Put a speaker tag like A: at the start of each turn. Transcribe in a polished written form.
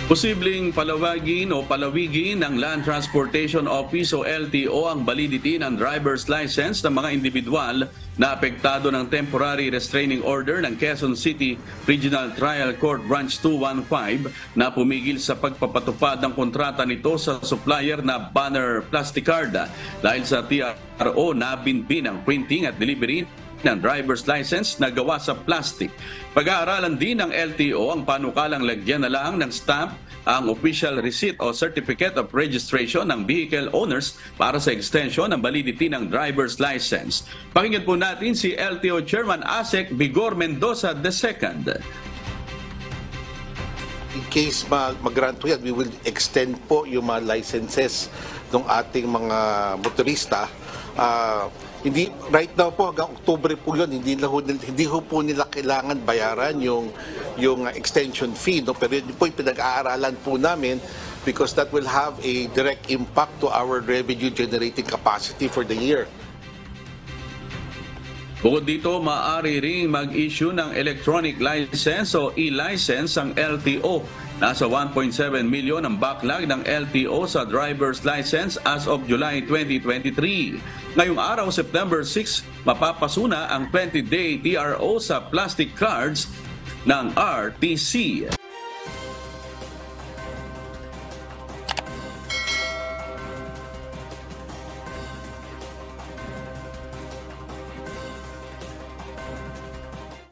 A: Posibleng palawagin o palawigin ng Land Transportation Office o LTO ang validity ng driver's license ng mga individual na apektado ng temporary restraining order ng Quezon City Regional Trial Court Branch 215 na pumigil sa pagpapatupad ng kontrata nito sa supplier na Banner Plastic Card dahil sa TRO na binbin ang printing at delivery ng driver's license na gawa sa plastic. Pag-aaralan din ng LTO ang panukalang lagyan na lang ng stamp ang official receipt o certificate of registration ng vehicle owners para sa extension ng validity ng driver's license. Pakinggan po natin si LTO Chairman ASEC Vigor Mendoza II.
B: In case mag-grant po yan, we will extend po yung mga licenses ng ating mga motorista. Hindi right now po hanggang Oktubre po 'yon, hindi ho po nila kailangan bayaran yung extension fee, no, pero yun po pinag-aaralan po namin because that will have a direct impact to our revenue generating capacity for the year.
A: Bukod dito, maaari ring mag-issue ng electronic license o e-license ang LTO. Nasa 1.7 million ang backlog ng LTO sa driver's license as of July 2023. Ngayong araw, September 6, mapapasuna ang 20-day TRO sa plastic cards ng RTC.